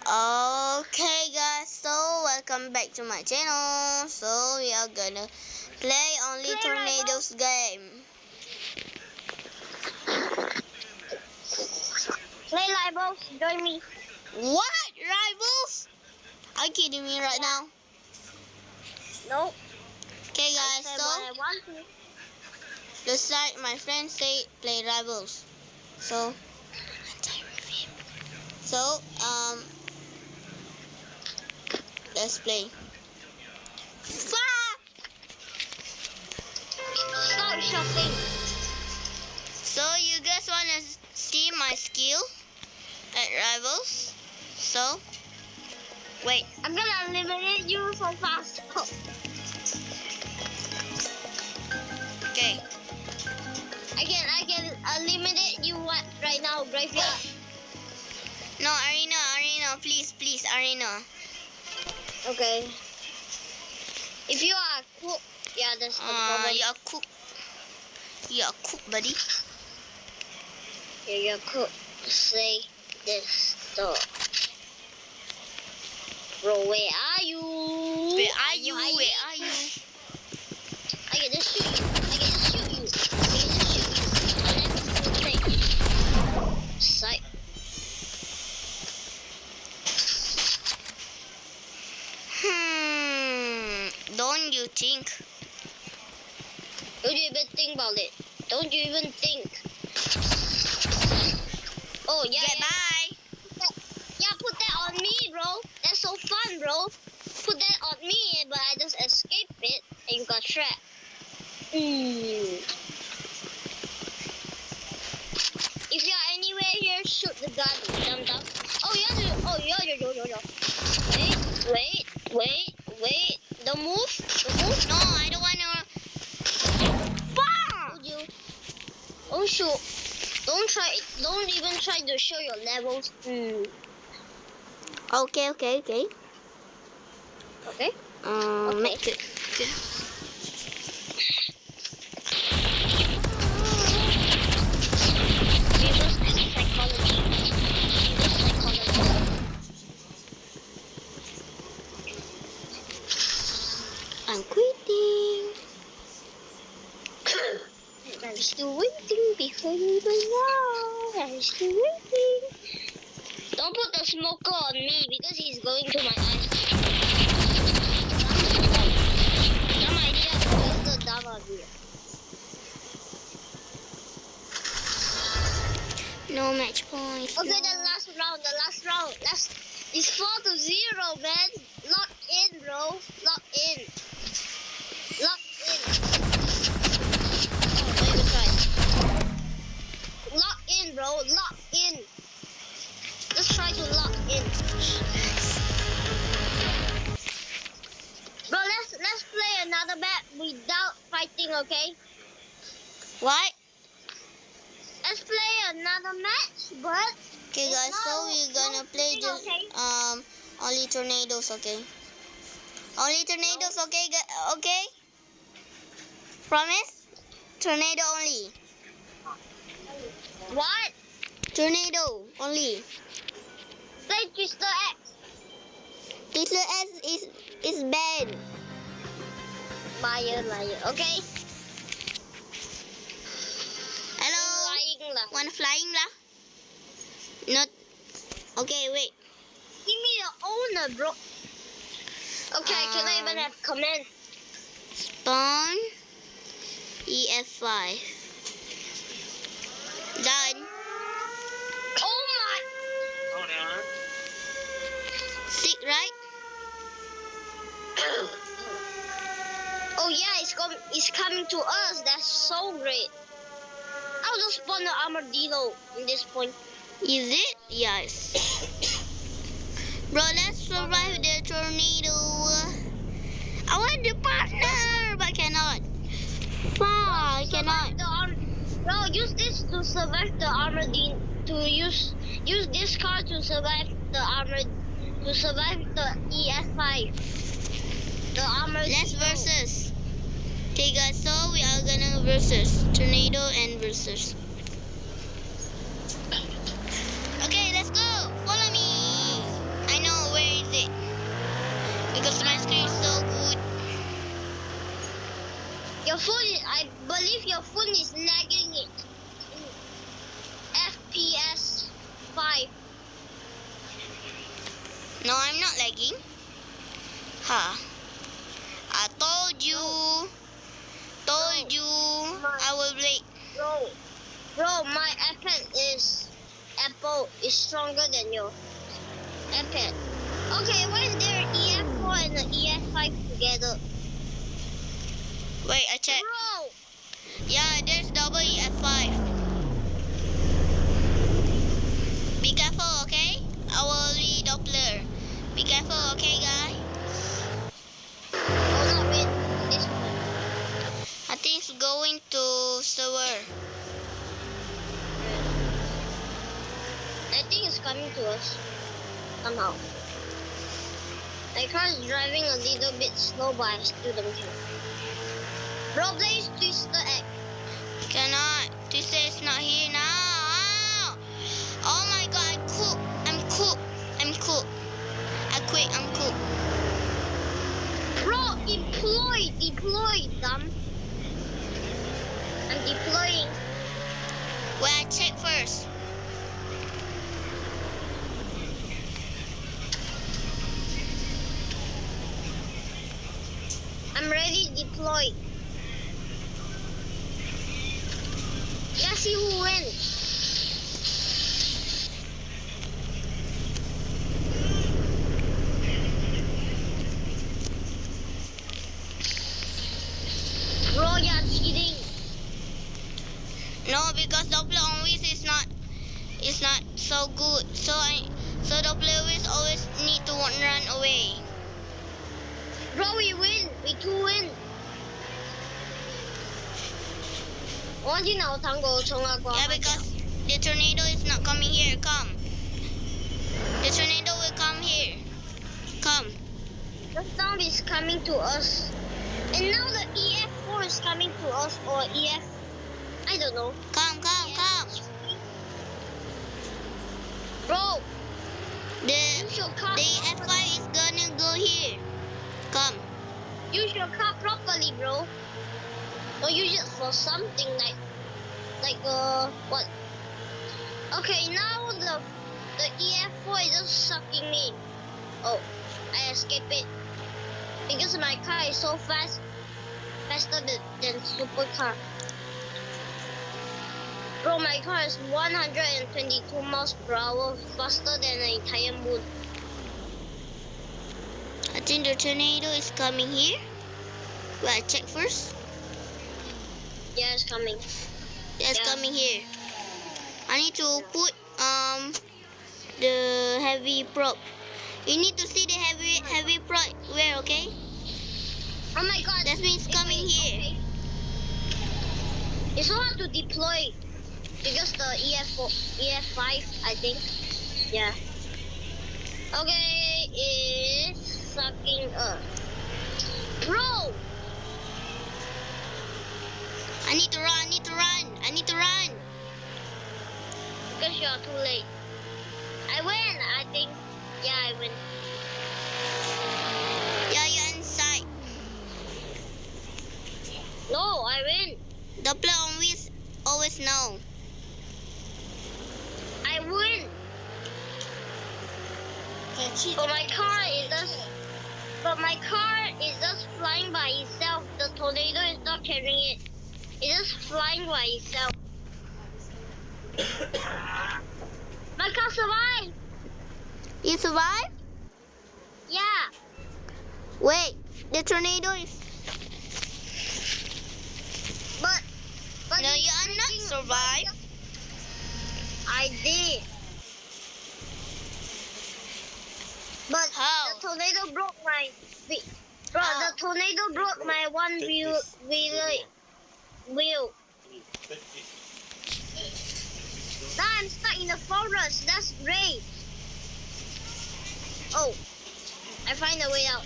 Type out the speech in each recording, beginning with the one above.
Okay guys, so welcome back to my channel. So we are gonna play only tornadoes game. Play Rivals, join me. What? Rivals? Are you kidding me right now? No. Okay guys, I so I want to. the start my friend say play Rivals. So let's play. Fuck! Stop shopping. So you guys wanna see my skill at Rivals? So wait. I'm gonna eliminate you so fast. Okay. I can eliminate you right now, graveyard. No, arena, please, arena. Okay. If you are cook, yeah, that's the problem. You're cook, buddy. Yeah, you're cook. Say this stuff. Bro, where are you? Where are you? I can just shoot you. Sight. Don't you think? Don't you even think about it? Don't you even think? Oh yeah. Okay, bye. Yeah, put that on me, bro. That's so fun, bro. Put that on me, but I just escaped it, and you got trapped. If you are anywhere here, shoot the gun. Dum. Oh yeah. Wait. Don't move. No, I don't wanna. Told you. Don't shoot. Don't even try to show your levels. Okay. Okay. Make it. Reverse psychology. I'm quitting. I'm still waiting before you even know. I'm still waiting. Don't put the smoker on me because he's going to my eyes. Dumb idea. Where's the dumb idea? No match points. Okay, the last round. It's 4-0, man. Lock in, bro. Lock in. Oh, let me try. Lock in, bro. Lock in. Let's try to lock in. Bro, let's play another map without fighting, okay? What? Let's play another match, but Okay guys, so we're gonna play just okay? only tornadoes, okay? Only tornadoes, okay? Promise? Tornado only. What? Tornado only. Play Twister X. Twister S is bad. Liar. Okay? Hello? Lying lah. Wanna flying lah? Not. Okay, wait. Give me the owner, bro. Okay, can I even have command? Spawn. EF5. Done. Oh my! Sick, right? Oh yeah, it's coming to us. That's so great. I'll just spawn the armadillo in this point. Is it? Yes. Bro, let's survive the tornado. I want the partner, but cannot. I cannot. Bro, use this to survive the armadillo. Use this car to survive the EF5. The armadillo. Let's versus. Okay guys, so we are gonna versus tornado and versus. Okay, let's go. Follow me. I know I believe your phone is lagging it. FPS 5. No, I'm not lagging. Huh. I told you. Told you. I will wait. Bro, my Apple is stronger than your iPad. Okay, why is there an EF4 and an EF5 together? Wait, I check. Bro! Yeah, there's double EF5. Be careful, okay? I will read Doppler. Be careful, okay, guys? Oh, not with this one. I think it's going to server. I think it's coming to us somehow. My car is driving a little bit slow, but I still don't care. Bro, please Twister X. Cannot. Twister is not here now. Oh my god, I'm cooked. I'm cooked. I'm cooked. I quit. I'm cooked. Bro, deploy, dumb. I'm deploying. Well, I check first. I'm ready to deploy. Let's see who wins. Bro, you're cheating. No, because Doppler on Wiz is not so good. So Doppler Wiz always need to run away. Bro, we win. We 2 win. 我知道糖果冲啊瓜。 Yeah, because the tornado is not coming here. Come. The tornado will come here. Come. The storm is coming to us. And now the EF4 is coming to us, or EF... I don't know. Come. Bro, The use your car F5 is gonna go here. Come. Use your car properly, bro. Don't use it for something what? Okay, now the EF4 is just sucking me. Oh, I escaped it because my car is so fast, faster than supercar. Bro, my car is 122 miles per hour, faster than the entire moon. I think the tornado is coming here. Well, I check first. Yeah, it's coming. Yeah, it's Yeah. coming here. I need to put the heavy prop. You need to see the heavy prop where, okay? Oh my god. That means coming here. Okay. It's so hard to deploy because the EF5, I think. Yeah. Okay, it's sucking us. Bro! I need to run. Because you are too late. I win, I think. Yeah, I win. Yeah, you're inside. No, I win. Doppler always know. I win. But my car is just flying by itself. The tornado is not carrying it. It's just flying by itself. My car survived. You survive? Yeah. Wait, the tornado is... But No, it's you are not freaking- survive. I did. But How? the tornado broke my Bro, How? the tornado broke my one wheel. Now I'm stuck in the forest. That's great. Oh, I find a way out.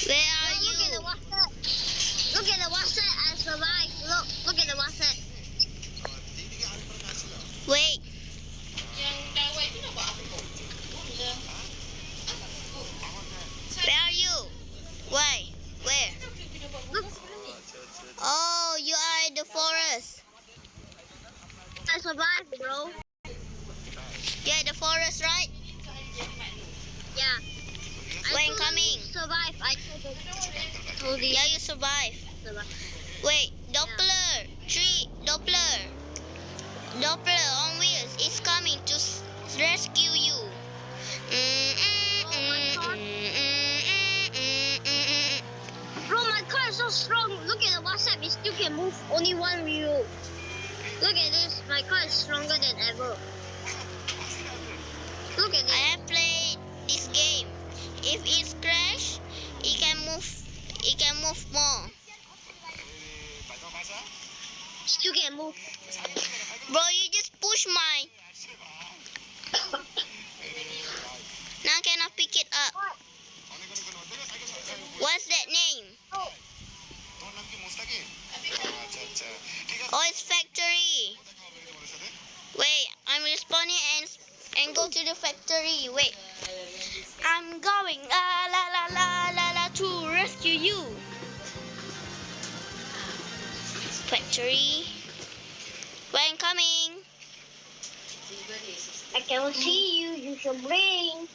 Where are Look at the you? water. Look at the water. I survived. Look at the water. Wait. Where are you? bro. Yeah, the forest, right? Yeah. When coming? Survive. I told you. Yeah, you survive. Survive. Wait, Doppler. Doppler on wheels is coming to rescue you. Bro, my car is so strong. Look at the WhatsApp. It still can move only one wheel. Look at this. My car is stronger than ever. Look at I this. have played this game. If it's crash, it can move. It can move more. Still can move. Bro, you just push mine. Now cannot pick it up. What's that name? Oh, Oh, it's factory. Wait, I'm respawning and go to the factory. Wait, I'm going to rescue you. Factory. When coming? I can see you. Use your brain.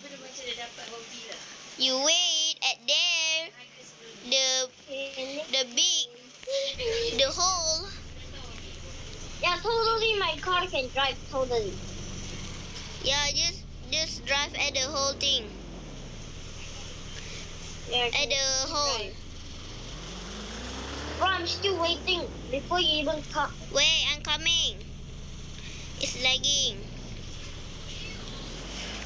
You wait at there. The big the hole. Yeah, totally. My car can drive totally. Yeah, just drive at the whole thing. Yeah, At the hole. bro, I'm still waiting before you even come. Wait, I'm coming. It's lagging.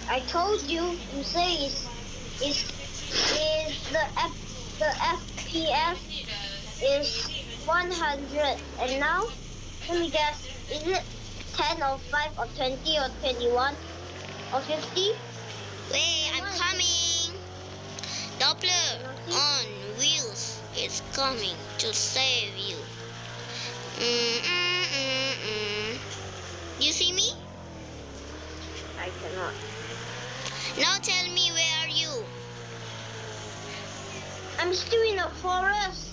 I told you. You say is the FPS is 100, and now let me guess. Is it 10 or 5 or 20 or 21 or 50? Wait, I'm coming. Doppler on wheels is coming to save you. You see me? I cannot. Now tell me, where are you? I'm still in the forest.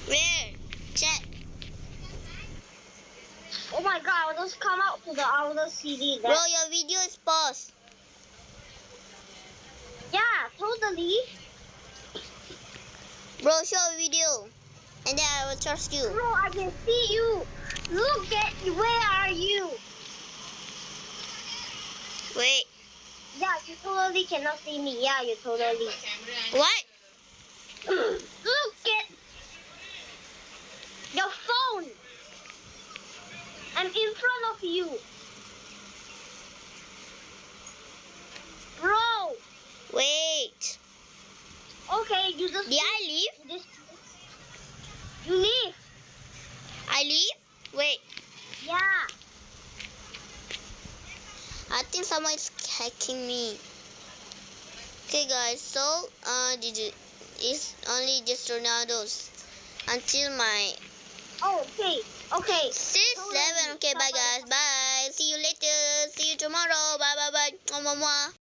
Where? Chat. Oh my god, I'll just come out to the outer city. Bro, your video is paused. Yeah, totally. Bro, show a video. And then I will trust you. Bro, I can see you. Look at where are you? Wait. Yeah, you totally cannot see me. Yeah, you totally. What? Look at your phone. I'm in front of you. Bro. Wait. Okay, you just... Did I leave? You leave. I leave? Wait. Yeah. I think someone is hacking me. Okay guys, so it's only just Ronaldo's until my Oh, okay. 6-7. Okay, bye guys. Bye. See you later. See you tomorrow. Bye. Mwah, mwah, mwah.